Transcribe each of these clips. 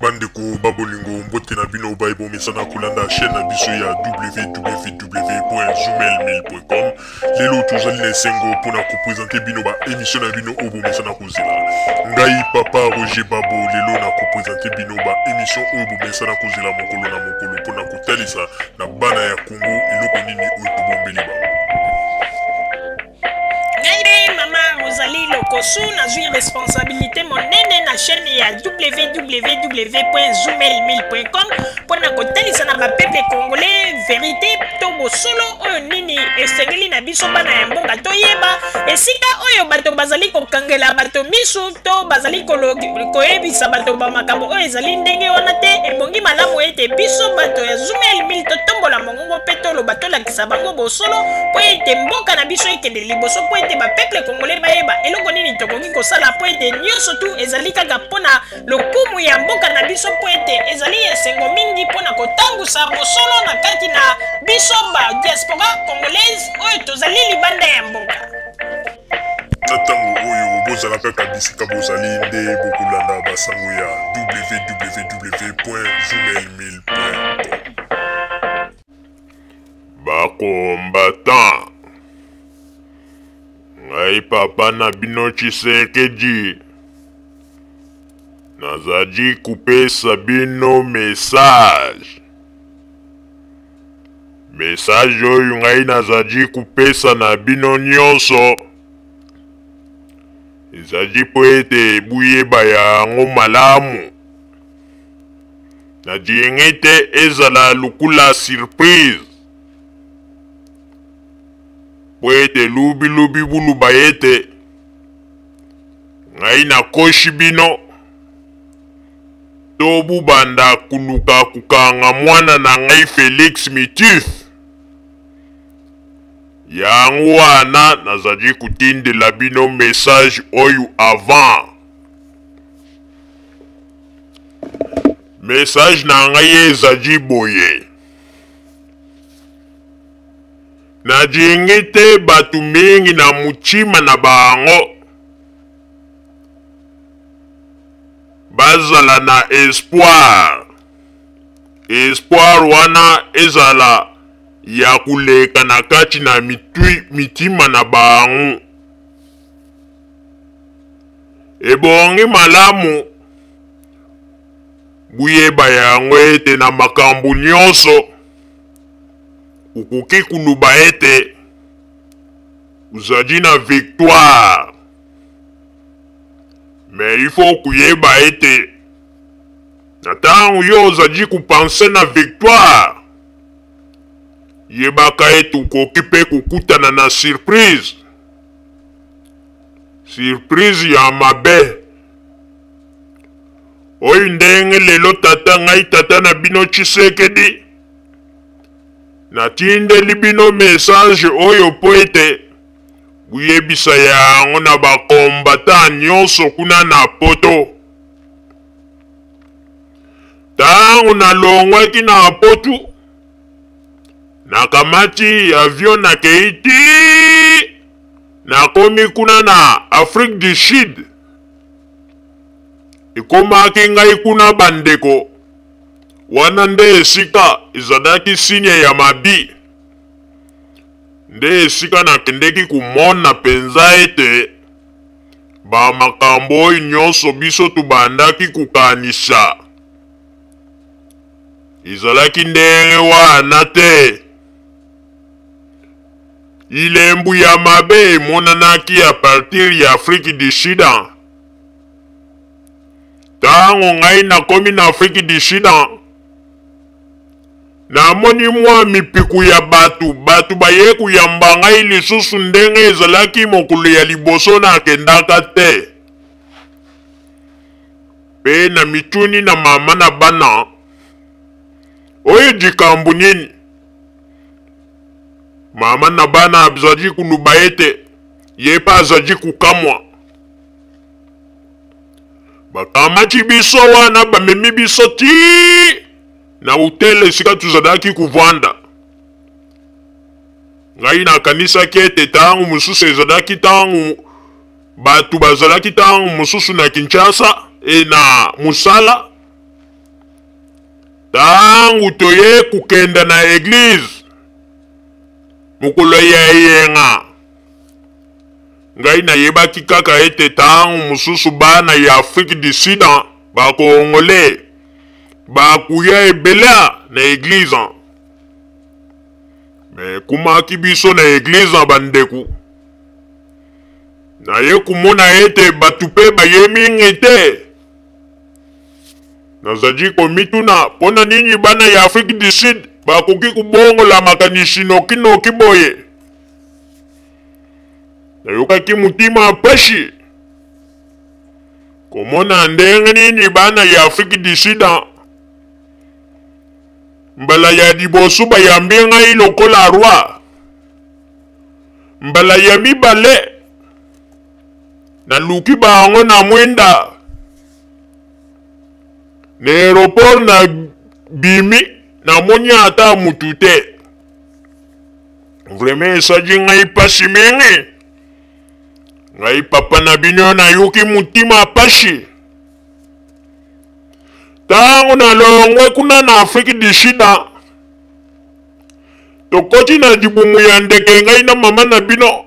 Bandeko babolingo mbote na bino baibo mesana kulanda chaîne na biso ya www.zoomel1000.com. Lelo tozali na esengo pona ko présenter bino ba émission na bino obo mesana kozela. Ngai papa Roger Babo lelo na ko présenter bino ba émission obo mesana kozela mokolo na mokolo pona kotalisa na bana ya Congo eloko nini oyo tobombeli ba. Rosalie Lokosu na zui responsabilité monene na chaîne ya www.zoomel1000.com pour na kotalisa na peuple congolais vérité to bosolo oyo nini esengeli na biso bana ya mboka toyeba esika oyo bato bazali kokangela bato misu to bazali koyebisa bato ba makambo oyo ezali ndenge wana te ebongi malamu ete biso bato ya Zoomel 1000 totombola mongongo pe toloba tolakisa bango bosolo po ete mboka na biso ekende liboso po ete ba peuple congolais bayeba eloko nini tokoki kosala po ete nyonso tu ezali kaka mpona lokumu ya mboka na biso po ete ezali esengo mingi mpona kotangusa bosolo na kati na biso ba diaspora congolaise oyo tozali libanda ya mboka. Na ntango oyo bozalaka kabisika bozali nde bokolanda basango ya www.zoomel1000.com. Bakombata ngai papa na bino Tshisekedi nazali kopesa bino message oyo ngai nazali kopesa na bino nyonso ezali po ete buyeba yango malamu najengi te ezala lukula surprise po ete lubi buluba ete ngai nakoshi bino to bubanda kuluka kukanga mwana na ngai Félix Mitif yango wana nazali kutindela bino message oyo avant message na ngai ezali boye najengi te batu mingi na mutima na bango bazala na espoir wana ezala ya kuleka na kati na mitima na bango ebongi malamu buyeba yango ete na makambo nyonso ukoki kuluba ete uzali na victoire mais il faut kuyeba ete na ntango yo ozali kupense na victoire yebaka ete ukoki mpe kokutana na surprise ya mabe oyo ndenge lelo tata na bino Tshisekedi natindeli bino message oyo po ete buyebisa yango na bakombata nyonso kuna na poto ntango nalongwaki na poto nakamati avion nakei ti nakomi kuna na Afrique du Sud ekomaki ngai kuna bandeko wana nde esika ezalaki signe ya mabi nde esika nakendeki kumona penza ete bamakambo oyo nyonso biso tubandaki kukanisa ezalaki ndenge wana te ilembu ya mabe emonanaki a partir ya Afrique du Sud ntango ngai nakomi na Afrique du Sud namoni mwa mipiku ya batu baye kuyamba ngai lisusu ndenge ezalaki mokolo ya liboso nakendaka te pe na mituni na mama na bana oyo dikambu nini mama na bana azali kuluba ete ye pa azali kukamwa bakamati biso wana bamemi biso ti na hotel esika tuzalaki kuvanda ngai nakanisaki ete ntango mosusu ezalaki ntango batu bazalaki ntango mosusu na Kinshasa na musala tangu toye kukenda na eglise mukolo ya yenga ngai na yebaki kaka ete tangu mususu bana ya Afrique du Sud ba Congolais ba kuya ebela na eglise me kumaki biso na eglise bandeku na ye kumona ete batu pe baye mingi te nazali komituna pona nini bana ya Afrique du Sud bakoki kubongola makanishi noki boye nayokaki mutima apashi komona ndenge nini bana ya Afrique du Sud mbala ya dibosu bayambi ngai lokola roi mbala ya mibale naluki bango na mwenda na aéroport na bimi na moni ata mutu te vraiment esaji ngai pasi mingi ngai papa na bino nayuki mutima pashi tango nalongwe kuna na Afrique du Sud tokoti na dibumu ya ndeke ngai na mama na bino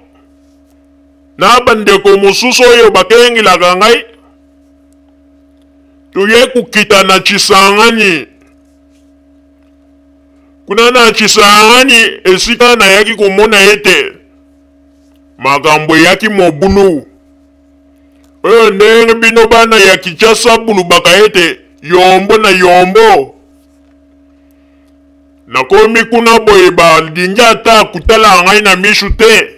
na bandeko mususu oyo bakengilaka ngai tuye kukita na Chisangani kuna na Chisangani esika na yaki kumona ete makambo yaki mobulu oyo ndenge bino bana ya Kinshasa bulubaka ete yombo na yombo nakomi kuna boye balingi ata kutala ngai na mishu te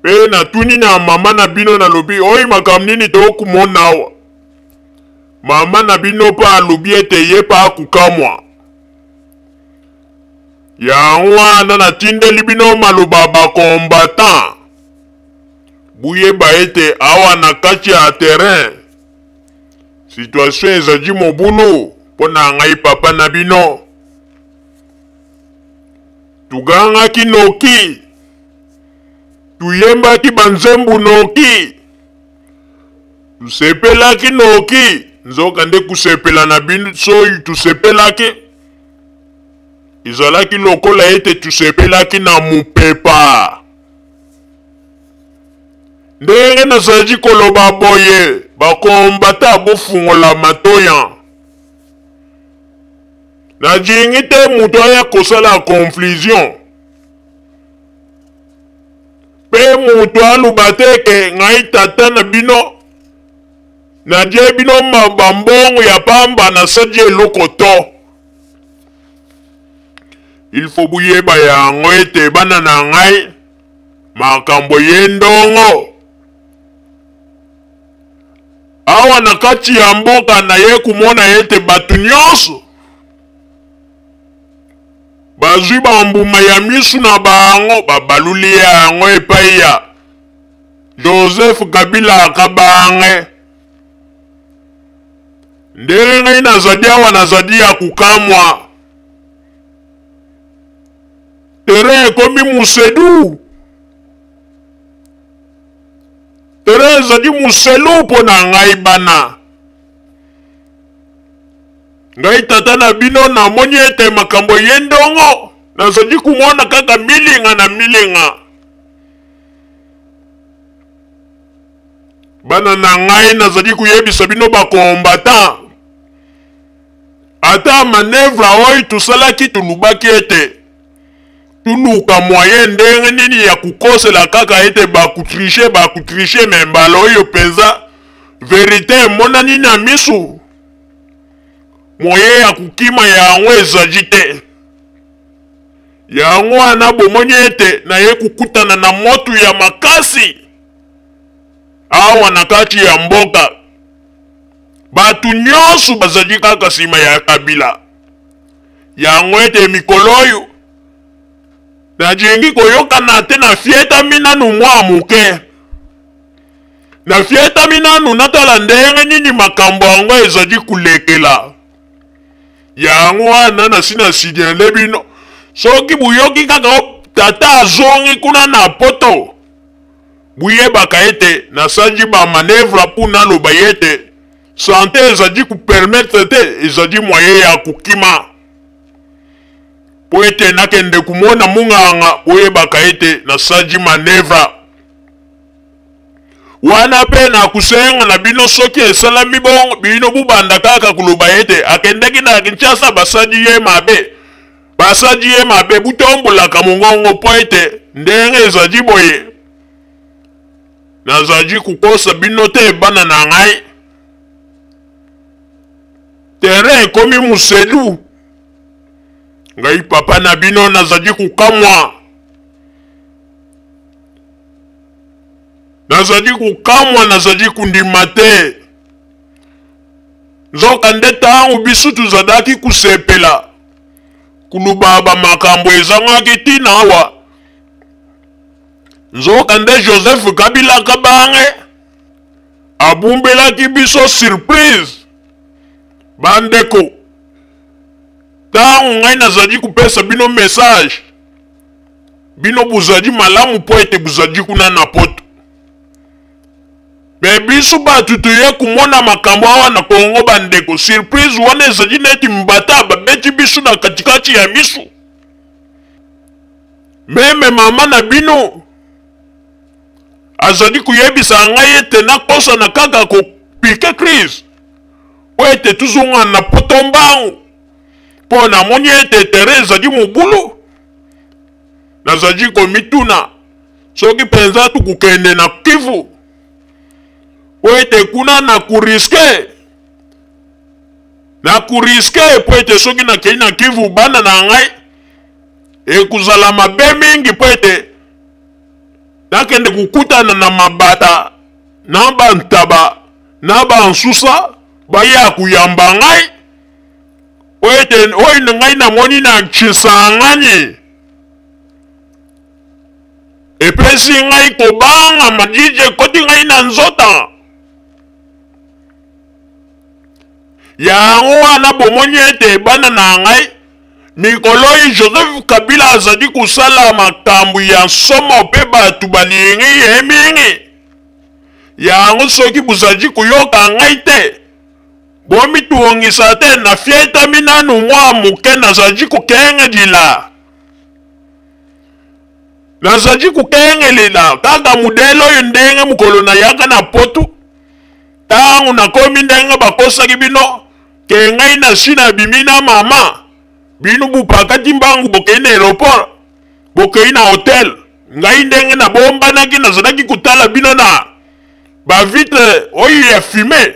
pe natuni na mama na bino nalobi oyi makambo nini tokumona awa mama na bino pa alobi ete ye pa akukamwa yango wana natindeli bino maloba bakombatan buyeba ete awa na kati ya terrain situation ezali mobulu mpona ngai papa na bino tugangaki noki tuyembaki banzembu noki tusepelaki noki nzoka nde kusepela na biso oyo tusepelaki ezalaki lokola ete tusepelaki na mupepa ndenge nazali koloba boye bakombata bofungola matoya najingi te mutu aya kosala confusion pe mutu aluba te ke ngai tata na bino nadie bino mabambongo ya pamba nasali eloko to il faut buyeba yango ete bana na ngai makambo ye ndongo awa na kati ya mboka na ye kumona ete batu nyonso bazwi bambuma ya misu na bango babaluli yango epai ya Joseph Kabila akabange ndenge ngai nazadi awa nazadi ya kukamwa tere ekomi musedu tere ezali muselu mpo na ngai bana ngai tata na bino namoni ete makambo ye ndongo nazali kumona kaka milinga na milinga bana na ngai nazali kuyebisa bino bakombata ata manevre oyo tusalaki tulubaki ete tuluka moyen ndenge nini ya kukosela kaka ete bakutrishe me mbala oyo penza verite emonani na misu moyen ya kukima yango ezali te yango wana bomoni ete naye kukutana na motu ya makasi awa na kati ya mboka batu nyonso bazali kaka nsima ya Kabila yango ete mikolo oyo najingi koyokana te na fietami nanu mwa muke na fietami nanu natala ndenge nini makambo yango ezali kulekela yango wana nasina sidienle bino soki buyoki kaka tata azongi kuna na poto buyebaka ete nasanji ba manevre mpo naloba ete santé ezali kupermettre te ezali moyen ya kukima po ete nakende kumona munganga oyebaka ete nasaji manevre wana pe na kusenga na bino soki esalami bongo bino bubanda kaka kuluba ete akendeki na Kinshasa basaji ye mabe butombolaka mongongo po ete ndenge ezali boye nazali kukosa bino te bana na ngai terrain ekomi muselu ngai papa na bino nazali kukamwa nazali kundima te nzoka nde ntango biso tozalaki kusepela kuluba bamakambo ezangaki ntina awa nzoka nde Joseph Kabila Kabange abumbelaki biso surprise bandeko ntango ngai nazali kupesa bino message bino buzali malamu po ete buzali kuna na poto me biso batu toye kumona makambo awa na Kongo bandeko surprise wana ezali neti mbata babeti biso na katikati ya misu meme mama na bino azali kuyebisa ngai ete nakosa na kaka kopike crise po ete tuzonga na poto mbangu po namoni ete tere ezali mobulu nazali komituna soki penza tukukende na Kivu po ete kuna na kuriske po ete soki nakei na Kivu bana na ngai ekuzala mabe mingi po ete nakende kukutana na mabata na bantaba na bansusa baya kuyamba ngai po ete oyo ngai namoni na Kisangani epesi ngai kobanga majije koti ngai na nzota yango wana bomoni ete bana na ngai mikolo oyo Joseph Kabila azali kusala makambo ya nsomo pe batu balingi ye mingi yango soki buzali kuyoka ngai te bomi tuongisa te na fietami nanu mwa muke nazali kukengelela kaka mudelo oyo ndenge mukolo na yaka na potu tangu nakomi ndenge bakosaki bino ke ngai na sina bimina mama bino bupakati mbangu bokei na aéroport bokei na hotel ngai ndenge na bombanaki nazalaki kutala bino na bavitre oyo ya fume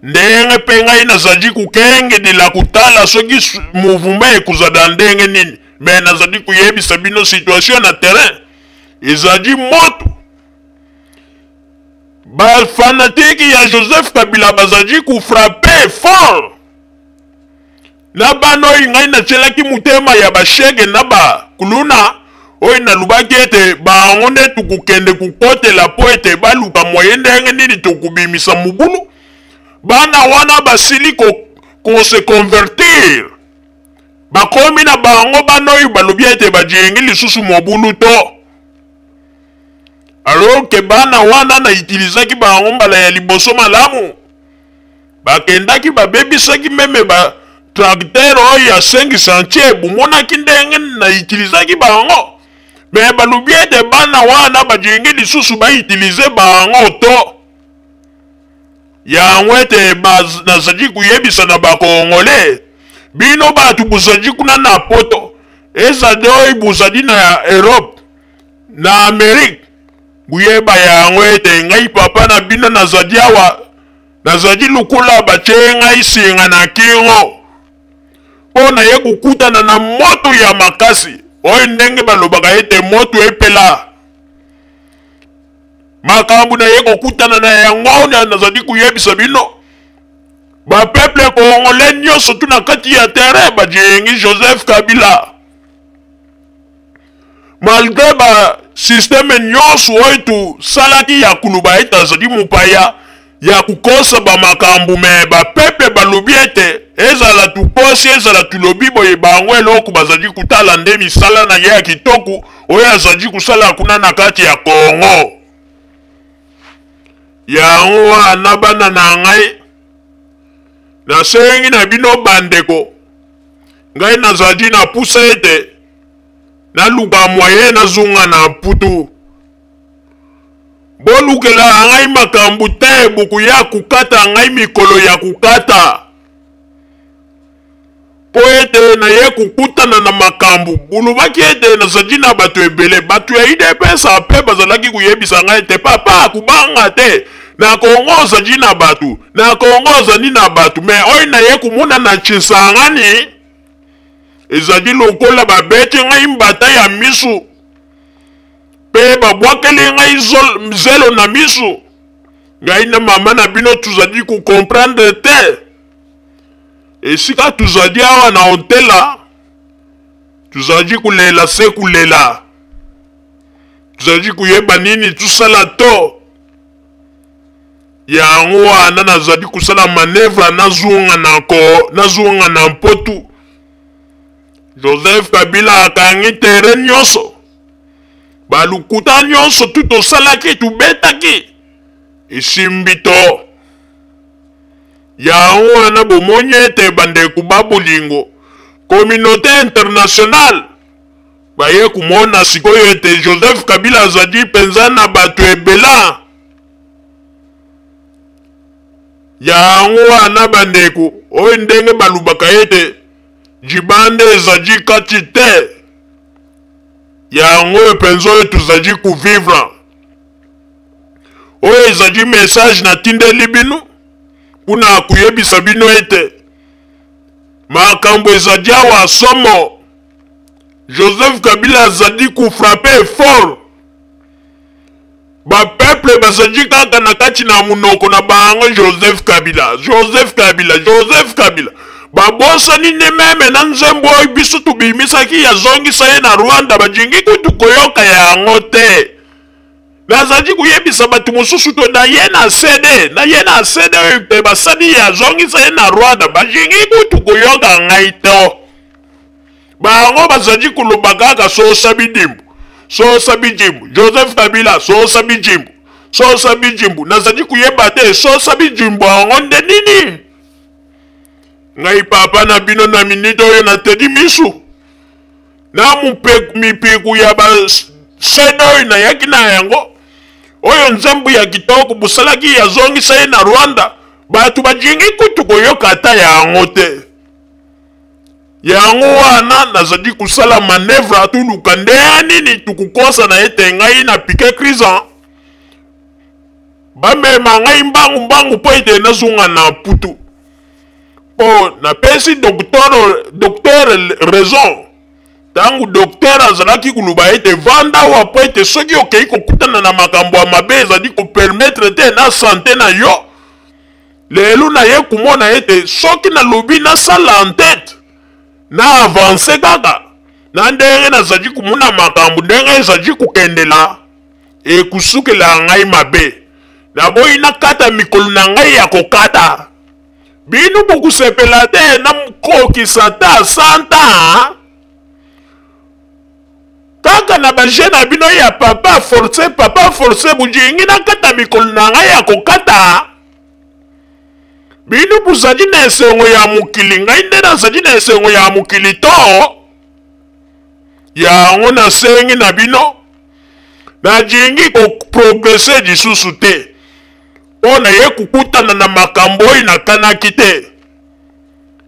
ndenge pe ngai nazali kukengelela kutala soki mouvement ekuzala ndenge nini me nazali kuyebisa bino situation na terrain ezali moto bafanatiki ya Joseph Kabila bazali kufrape fort na bano oyo ngai natielaki mutema ya bashege na bakuluna oyo nalubaki ete bango nde tukukende kukotela po ete baluka moye ndenge nini tokubimisa mubulu bana wana basili kose convertir bakomi na bango bano oyo balobi ete bajengi lisusu mobulu to alors ke bana wana na utilizaki bango mbala ya liboso malamu bakendaki babebisaki meme tracteur oyo ya 5 chantier bumonaki ndenge na utilizaki bango me balobi ete bana wana bajengi lisusu bautilize bango to yango ete nazali kuyebisa na bakongole bino batu buzali kuna na poto ezali oyo buzali na Europe na Amerique buyeba yango ete ngai papa na bino nazali awa nazali lukula batie ngai singa na kingo po na ye kukutana na moto ya makasi oyo ndenge balobaka ete moto epela makambo na ye kokutana na yango nazali kuyebisa bino bapeple kongole nyonso tu na kati ya terrain bajengi Joseph Kabila malgré ba systeme nyonso oyo tusalaki ya kuluba ete azali mopaya ya kukosa bamakambo me bapeple balobi ete ezala tuposi ezala tulobi boye bango eloko bazali kutala nde misala na ye ya kitoko oyo azali kusala kuna na kati ya Kongo yango wana bana na ngai nasengi na bino bandeko ngai nazali na pusa ete naluka moyen nazunga na putu bolukela ngai makambo te buku ya kukata ngai mikolo ya kukata po ete na ye kukutana na makambo bulubaki ete nazali na bato ebele bato ya IDPS ape bazalaki kuyebisa ngai ete papa kubanga te na Kongo ozali na bato na Kongo ozali na bato me oyo na ye kumuna na Chisangani ezali lokola babeti ngai mbata ya misu pe babwakeli ngai zelo na misu ngai na mama na bino tuzali kukomprendre te esika tuzali awa na hotela tuzali kulela se kulela tuzali kuyeba nini tusala to yango wana nazali kusala manevre nazunga na mpotu Joseph Kabila akangi tere nyonso balukuta nyonso tutosalaki tubetaki esimbi to yango wana bomoni ete bandeko babolingo communauté internationale baye kumona sikoyo ete Joseph Kabila azali penza na bato ebela yango wana bandeko oyo ndenge balubaka ete jibande ezali kati te yango oyo penza oyo tozali kuvivre oyo ezali message natindeli bino mpona kuyebisa bino ete makambo ezali awa somo Joseph Kabila azali kufrape fort bapeuple bazali kaka na kati na munoko na bango Joseph Kabila babosani ne meme na nzembo oyo biso tubimisaki yazongisa ye na Rwanda bajingi kutu koyoka yango te nazali kuyebisa bato mosusu to na ye na CD oyo te basali yazongisa ye na Rwanda bajingi kutu koyoka ngai to bango bazali kuluba kaka sosabi jimbu Joseph Kabila sosabi jimbu nazali kuyeba te sosabi jimbu ango nde nini ngai papa na bino na minute oyo natedi misu na mipiku ya basede oyo nayaki na yango oyo nzembo ya kitoko busalaki yazongisa ye na Rwanda bato bajingi kutu koyoka ata yango te yango wana nazali kusala manevre atuluka ndeya nini tukukosa na ete ngai na pike krisan bamema ngai mbangu po ete nazunga na putu po napesi docteur raison tangu docteur azalaki kuluba ete vanda wa po ete soki okei kokutana na makambo ya mabe ezali kopermettre te na sante na yo lelo na ye kumona ete soki nalobi nasala entete na avance kaka na ndenge nazali kumuna makambo ndenge ezali kukendela ekusukela ngai mabe naboyi nakata mikolo na ngai ya kokata bino bokusepela te na mukokisa ta santa kaka na baje na bino ya papa force bujingi nakata mikolo na ngai ya kokata bino buzali na esengo ya mokili ngai nde nazali na esengo ya mokili to yango nasengi na bino najingi koprogrese lisusu te mpo na ye kukutana na makambo oyo nakanaki te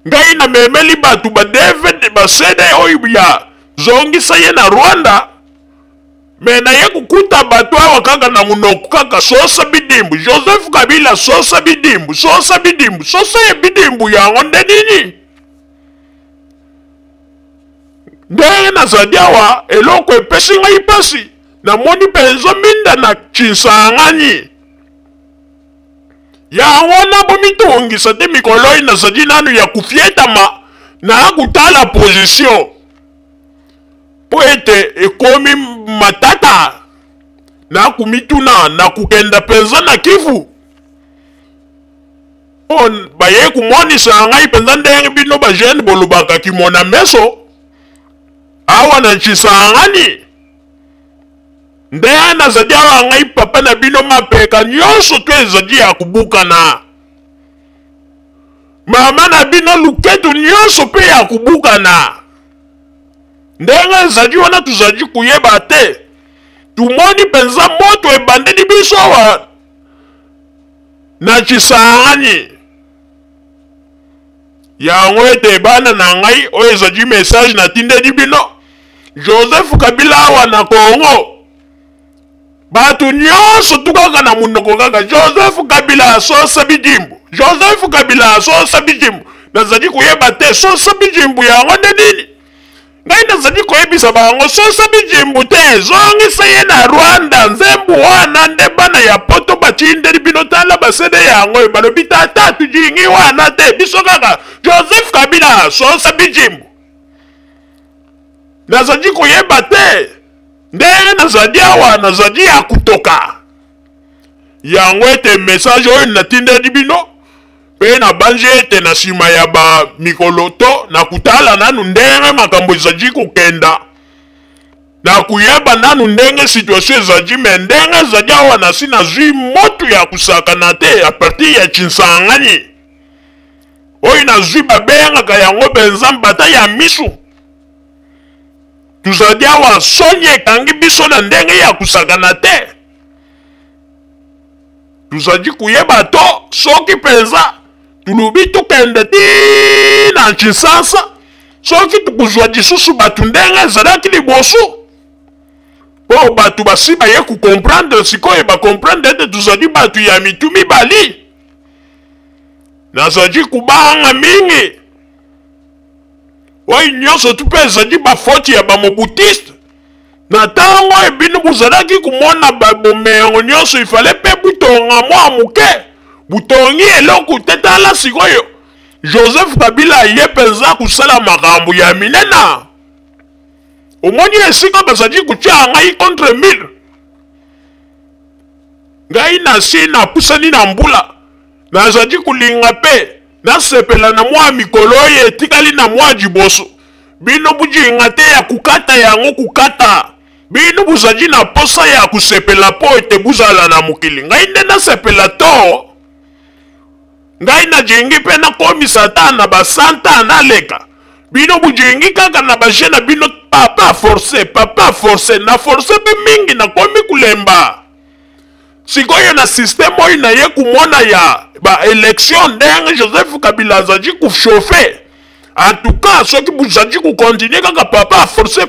ngai namemeli bato badevede basede oyo ya zongisa ye na Rwanda me na ye kukuta bato awa kaka na munoko kaka sosa bidimbu Joseph Kabila sosa bidimbu sosa ye bidimbu yango nde nini ndenge nazali awa eloko epesi ngai pasi namoni penza minda na Chisangani yango nabomitungisa te mikolo oyo nazali nanu ya kufietama na kutala position po ete ekomi matata na kumituna na kukenda penza na Kivu po baye kumonisa ngai penza ndenge bino bajene bolubaka kimona meso awa na Chisangani ndenge nazali awa ngai papa na bino mapeka nyonso to ezali ya kubukana mama na bino luketu nyonso pe ya kubukana ndenge ezali wana tozali kuyeba te tumoni penza moto ebandeli biso awa na Kisangani yango ete bana na ngai oyo ezali message na tindeli bino Joseph Kabila awa na Congo batu nyonso tukaka na munoko kaka Joseph Kabila asosa bijimbu Joseph Kabila asosa bijimbu nazali kuyeba te sosa bijimbu yango nde nini ngai nazali koyebisa bango sosa bijimbu te zongisa ye na Rwanda nzembu wana nde bana ya poto batindeli bino tala basede yango balobi tata tujingi wana te biso kaka Joseph Kabila sosa bijimbu nazali koyeba te ndenge nazali awa nazali ya kutoka yango ete message oyo natindeli bino pe na banji ete na sima ya ba mikolo to na kutala nanu ndenge makambo ezali kokenda na kuyeba nanu ndenge situation ezali me ndenge ezali awa nasi nazwi motu ya kusakana te a partir ya Kisangani oyo nazwi babengaka yango benza mbata ya misu tuzali awa soni ekangi biso na ndenge ya kusakana te tuzali kuyeba to soki penza tulubi tukende ti na Kinshasa soki tukuzwa lisusu batu ndenge ezalaki liboso po batu basi baye kukomprendre sikoyo bakomprendre ete tuzali batu ya mitu mibali nazali kubanga mingi oyo nyonso tupe ezali bafoti ya bamobutiste na ntango ebino bozalaki kumona babomengo nyonso ifale mpe butonga mwa muke butongi eloko te tala sikoyo Joseph Kabila ye penza kusala makambo ya minena omoni esika bazali kutia ngai contre mille ngai nasi napusani na mbula nazali kulinga pe nasepela na mwa mikolo oyo etikali na mwa jiboso bino bujinga te ya kukata yango kukata bino buzali na posa ya kusepela po ete buzala na mokili ngai nde nasepela to ngai na jengi pe na komisa ta na basanta naleka bino bujingi kaka na baje na bino papa forcé na forcé pe mingi na komi kulemba sikoyo na système oyo na ye kumona ya ba élection ndenge Joseph Kabila azali kuchauffer en tout cas soki buzali kukontinue kaka papa forcé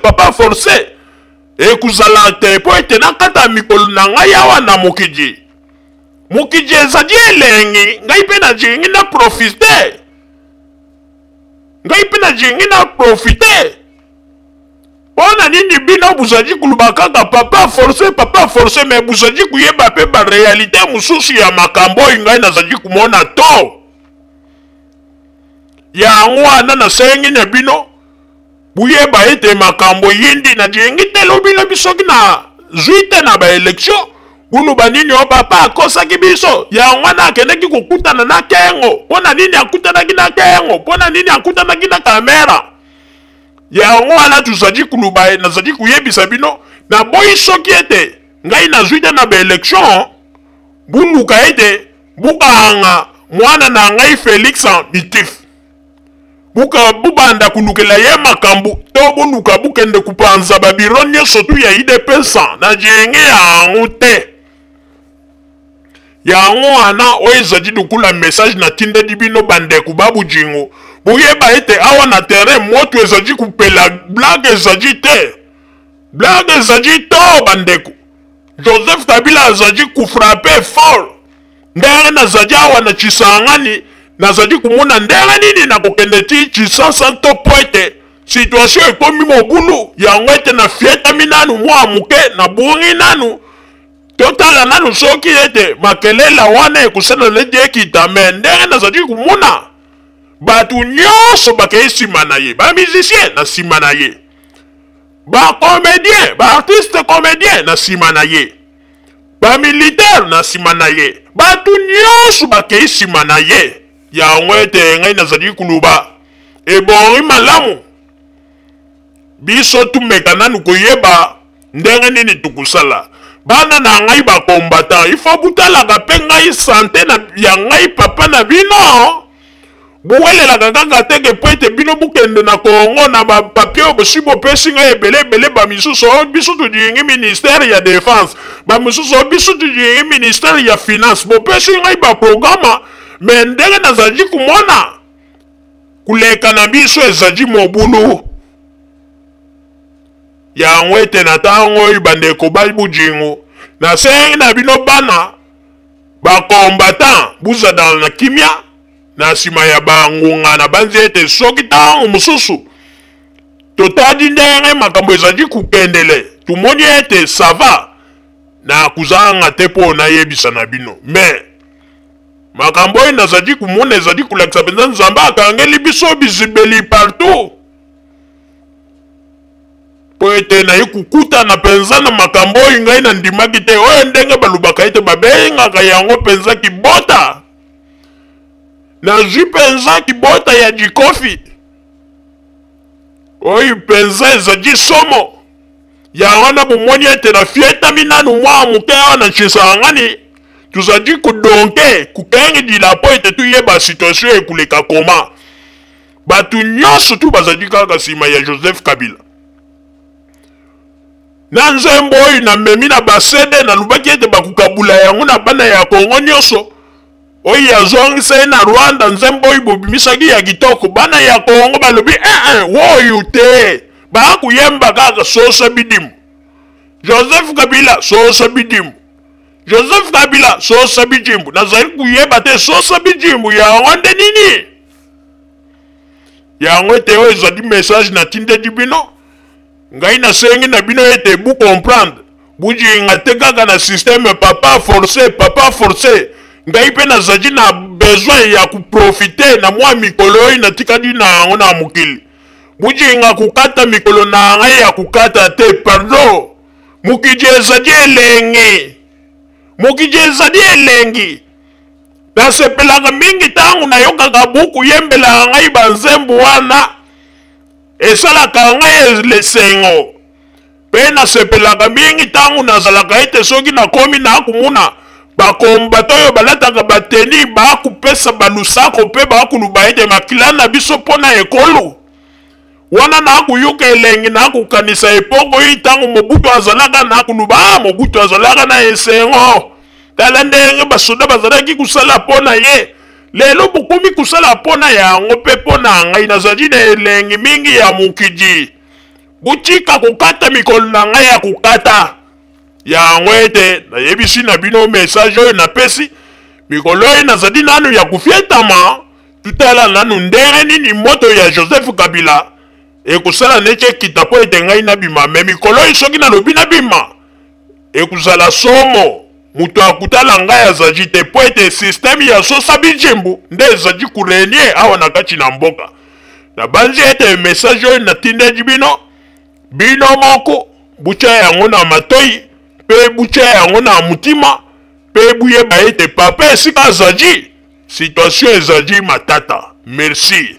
ekuzala te po ete nakata mikolo na ngai awa na mokiji ezali elengi ngai mpe na jengi na profite mpona nini bino buzali kuluba kaka papa forcé me buzali kuyeba mpe barealité mosusu ya makambo oyo ngai nazali kumona to yango wana nasengi na bino buyeba ete makambo yindi na jengi te lobino bisoki na zwi te na baelektio buluba nini o papa akosaki biso yango wana akendeki kokutana na kengo mpona nini akutanaki na kengo mpona nini akutanaki na kamera yango wana tozali kuluba nazali kuyebisa bino na boyi soki ete ngai nazwi te na baelektio buluka ete bukanga mwana na ngai Félix Bitif bubanda kulukela ye makambo to buluka bukende kupanza babiro nyonso tu ya UDPS na jenge yango te yango wana oyo ezali lukula message na tindeli bino bandeko babujingo boyeba ete awa na terrain moto ezali kupela blague ezali te blague ezali to bandeko Joseph Kabila azali kufrape fort ndenge nazali awa na Kisangani nazali kumona ndenge nini na kokende ti Kinshasa to po ete situation ekomi mobulu yango ete na fietami nanu mwa muke na bungi nanu totala nanu soki ete makelela wana ekusala ledi ekita me ndenge nazali kumona batu nyonso bakei nsima na ye bamusicien na nsima na ye bacomédien baartiste comédien na nsima na ye bamilitaire na nsima na ye batu nyonso bakei nsima na ye yango ete ngai nazali kuluba ebongi malamu biso tumeka nanu koyeba ndenge nini tukusala bana na ngai bakombata ifo butalaka pe ngai sante na ya ngai papa na bino buwelelaka kaka teke po ete bino bukende na Congo na bapapie oyo bosi bopesi ngai ebele bamisusu oyo biso tudingi ministère ya défense bamisusu oyo biso tudingi ministère ya finance bopesi ngai baprograma me ndenge nazali komona kuleka na biso ezali mobulu yango ete na ntango oyo bandeko bajingo nasengi na bino bana bakombatant buzala na kimia na nsima ya bangunga na banzi ete soki ntango mosusu totali ndenge makambo ezali kokendele tumoni ete sava na kuzanga te mpo nayebisa na bino me makambo oyo nazali komona ezali kolakisa mpenza nzambe akangeli biso bizibeli partout po ete naye kokutana mpenza na makambo oyo ngai nandimaki te oyo ndenge balobaka ete babengaka yango mpenza kibota nazwi mpenza kibota ya jikofi oyo mpenza ezali somo yango na bomoni ete nafietami nanu mwa moke awa na nshisangani tozali kodonke kokengidila po ete tuyeba situation ekoleka koma bato nyonso tu bazali kaka nsima ya Joseph Kabila na nzembo oyo namemi na basede nalobaki ete bakokabula yango na bana ya Kongo nyonso oyo yazongisa ye na Rwanda nzembo oyo bobimisaki ya kitoko bana ya Kongo balobi woyo te bakuyemba kaka sosa bidimu Joseph Kabila sosa bidimu Joseph Kabila sosa bijimbu nazali kuyeba te sosa bijimbu yango nde nini yango ete oyo ezali message na tindeli bino ngai nasengi na bino ete bu comprendre bujinga te kaka na système papa forcé ngai mpe nazali na besoin ya kuprofite na mwa mikolo oyo natikali na yango na mokili bujinga kukata mikolo na ngai ya kukata te pardon mokiji ezali elengi nasepelaka mingi ntango nayokaka buku yembelaka ngai banzembo wana esalaka ngai lesengo mpe nasepelaka mingi ntango nazalaka ete soki nakomi nakomona bakombata oyo balataka bateni bakopesa balusako mpe bakoluba ete makila na biso mpo na ekolo wana nakoyoka elengi nakokanisa epoko oyo ntango Mobutu azalaka nakoluba Mobutu azalaka na esengo tala ndenge basoda bazalaki kusala mpo na ye lelo bokomi kusala mpo na yango mpe mpo na ngai nazali na elengi mingi ya mokiji butika kokata mikolo na ngai ya kokata yango ete nayebisi na bino message oyo napesi mikolo oyo nazali nanu ya kufietama tutala nanu ndenge nini moto ya Joseph Kabila ekusala neke kita po ete ngai nabima me mikolo oyo soki nalobi nabima ekozala somo mutu akutala ngai azali te po ete systeme ya sosa bijimbu nde ezali kurenie awa na kati na mboka na banzi ete message oyo natindeli bino moko butya yango na matoi mpe butya yango na mutima mpe buyeba ete papa esika azali situation ezali matata merci.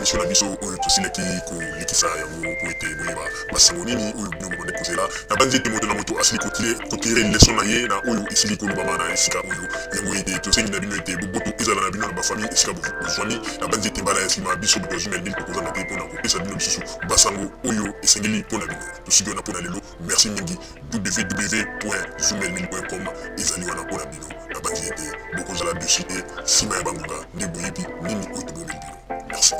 émission na biso oyo tosilaki kolikisa yango po ete boyeba basango nini oyo bino bomande kozela na banzi ete moto na moto asili kotire leson na ye na oyo esili kolobama na esika oyo yango ete tosengi na bino ete boboto ezala na bino na bafamille esika bozwani na banzi ete mbala ya nsima biso boto azwi na ndini tokozanga te mpona kopesa bino lisusu basango oyo esengeli mpona bino tosiki wana mpona lelo merci mingi www.zumelmin.com ezali wana mpona bino na banzi ete bokozala dessus te nsima ya bangonga nde boyebi nini oyo tobomeli bino merci.